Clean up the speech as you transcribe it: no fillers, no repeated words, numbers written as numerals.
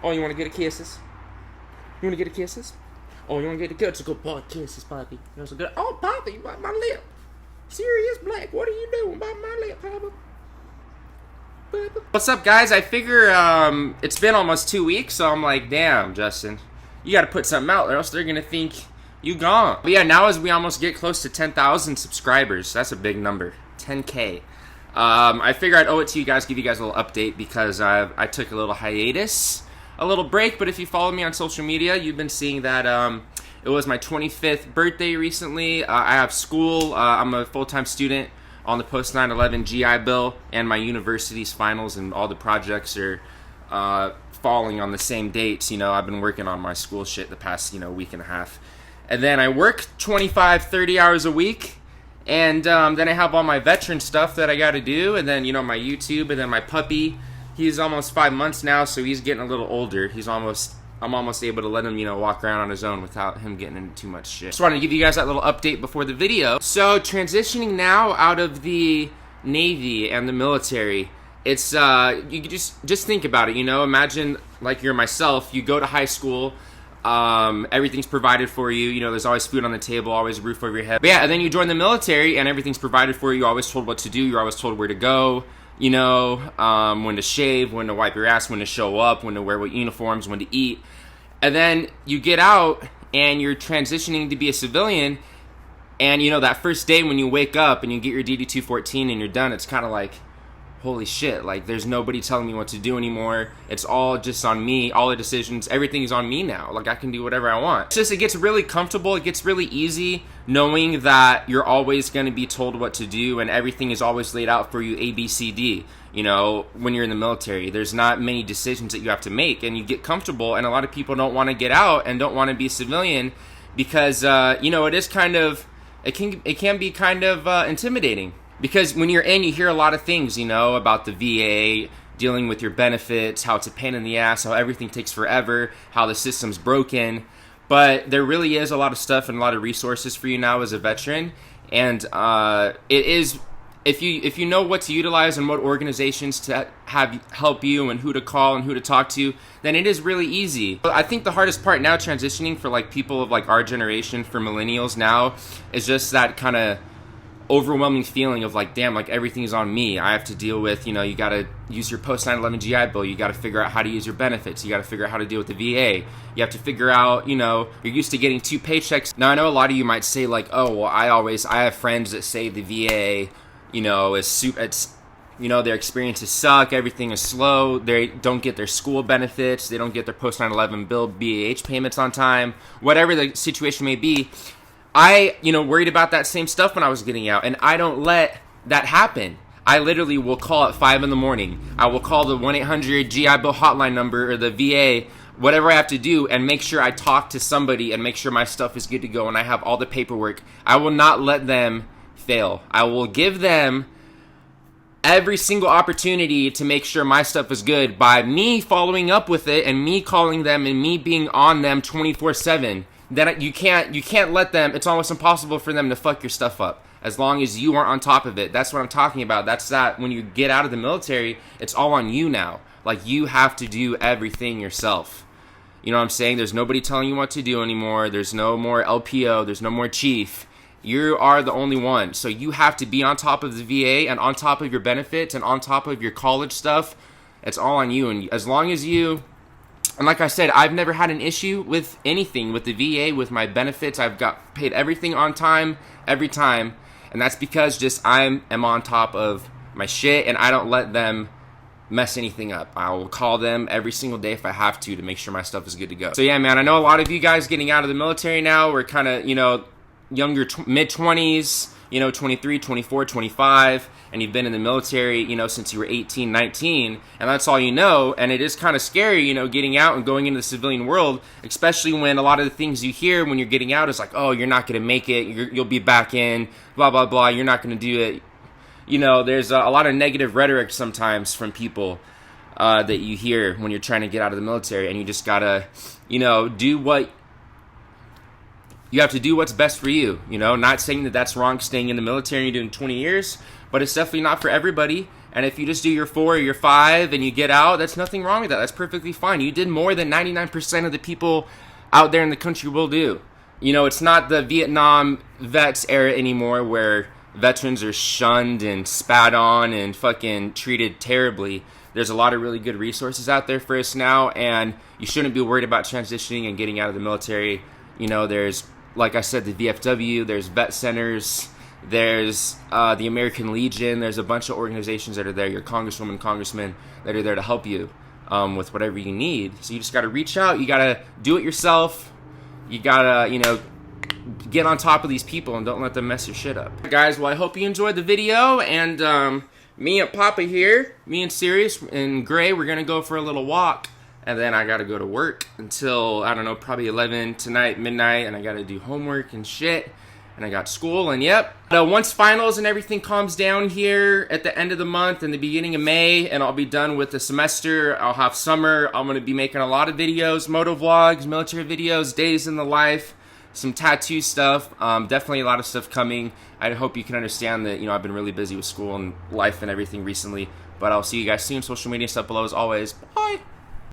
Oh, you want to get a kisses? You want to get a kisses? Oh, you want to get a good? It's a good boy kisses, Poppy. That's a good. Oh, Poppy, my lip. Sirius Black, what are you doing by my lip, Papa? What's up, guys? I figure it's been almost 2 weeks, so I'm like, damn, Justin, you got to put something out, or else they're gonna think you gone. But yeah, now as we almost get close to 10,000 subscribers, that's a big number, 10K. I figure I'd owe it to you guys, give you guys a little update because I took a little hiatus, a little break. But if you follow me on social media, you've been seeing that it was my 25th birthday recently. I have school. I'm a full-time student on the post 9/11 GI Bill, and my university's finals and all the projects are falling on the same dates. You know, I've been working on my school shit the past week and a half, and then I work 25-30 hours a week. And then I have all my veteran stuff that I got to do, and then my YouTube, and then my puppy. He's almost 5 months now, so he's getting a little older. I'm almost able to let him walk around on his own without him getting into too much shit. Just wanted to give you guys that little update before the video. So transitioning now out of the Navy and the military, it's you just think about it. Imagine like you're myself. You go to high school. Everything's provided for you. There's always food on the table, always a roof over your head. But yeah, and then you join the military and everything's provided for you. You're always told what to do. You're always told where to go, when to shave, when to wipe your ass, when to show up, when to wear what uniforms, when to eat. And then you get out and you're transitioning to be a civilian. And that first day when you wake up and you get your DD-214 and you're done, it's kind of like, holy shit, like there's nobody telling me what to do anymore. It's all just on me. All the decisions, everything is on me now. Like I can do whatever I want. It gets really comfortable. It gets really easy knowing that you're always going to be told what to do and everything is always laid out for you, A, B, C, D. When you're in the military, there's not many decisions that you have to make, and you get comfortable. And a lot of people don't want to get out and don't want to be a civilian because, it is kind of, it can be kind of intimidating. Because when you're in, you hear a lot of things, about the VA, dealing with your benefits, how it's a pain in the ass, how everything takes forever, how the system's broken. But there really is a lot of stuff and a lot of resources for you now as a veteran. And it is, if you know what to utilize and what organizations to have help you and who to call and who to talk to, then it is really easy. But I think the hardest part now transitioning for like people of like our generation, for millennials now, is just that kind of overwhelming feeling of like, damn, like everything's on me. I have to deal with, you got to use your post 9/11 GI Bill. You got to figure out how to use your benefits. You got to figure out how to deal with the VA. You have to figure out, you're used to getting 2 paychecks. Now I know a lot of you might say like, oh, well, I have friends that say the VA, their experiences suck. Everything is slow. They don't get their school benefits. They don't get their post 9/11 bill BAH payments on time. Whatever the situation may be. I, worried about that same stuff when I was getting out, and I don't let that happen. I literally will call at 5 in the morning. I will call the 1-800 GI Bill hotline number or the VA, whatever I have to do, and make sure I talk to somebody and make sure my stuff is good to go and I have all the paperwork. I will not let them fail. I will give them every single opportunity to make sure my stuff is good by me following up with it and me calling them and me being on them 24/7. Then you can't let them, it's almost impossible for them to fuck your stuff up as long as you aren't on top of it. That's what I'm talking about. That's that when you get out of the military, it's all on you now. Like you have to do everything yourself. You know what I'm saying? There's nobody telling you what to do anymore. There's no more LPO. There's no more chief. You are the only one. So you have to be on top of the VA and on top of your benefits and on top of your college stuff. It's all on you. And as long as you... And like I said, I've never had an issue with anything, with the VA, with my benefits. I've got paid everything on time, every time. And that's because just I am on top of my shit and I don't let them mess anything up. I will call them every single day if I have to make sure my stuff is good to go. So yeah, man, I know a lot of you guys getting out of the military now. We're kind of, younger, mid-20s, 23, 24, 25, and you've been in the military, since you were 18, 19, and that's all you know, and it is kind of scary, getting out and going into the civilian world, especially when a lot of the things you hear when you're getting out is like, oh, you're not going to make it, you'll be back in, blah, blah, blah, you're not going to do it. There's a lot of negative rhetoric sometimes from people that you hear when you're trying to get out of the military, and you just gotta, do what you have to do what's best for you, not saying that that's wrong staying in the military and you're doing 20 years, but it's definitely not for everybody. And if you just do your 4 or your 5 and you get out, that's nothing wrong with that. That's perfectly fine. You did more than 99% of the people out there in the country will do. You know, it's not the Vietnam vets era anymore where veterans are shunned and spat on and fucking treated terribly. There's a lot of really good resources out there for us now, and you shouldn't be worried about transitioning and getting out of the military. You know, there's, like I said, the VFW, there's vet centers, there's the American Legion, there's a bunch of organizations that are there, your congresswoman, congressmen, that are there to help you with whatever you need. So you just got to reach out, you got to do it yourself, you got to, you know, get on top of these people and don't let them mess your shit up. Guys, well, I hope you enjoyed the video, and me and Papa here, me and Sirius and Gray, we're going to go for a little walk, and then I got to go to work until, I don't know, probably 11 tonight, midnight, and I got to do homework and shit, and I got school, and yep. Once finals and everything calms down here at the end of the month and the beginning of May, and I'll be done with the semester, I'll have summer, I'm going to be making a lot of videos, moto vlogs, military videos, days in the life, some tattoo stuff, definitely a lot of stuff coming. I hope you can understand that, you know, I've been really busy with school and life and everything recently, but I'll see you guys soon. Social media stuff below as always. Bye!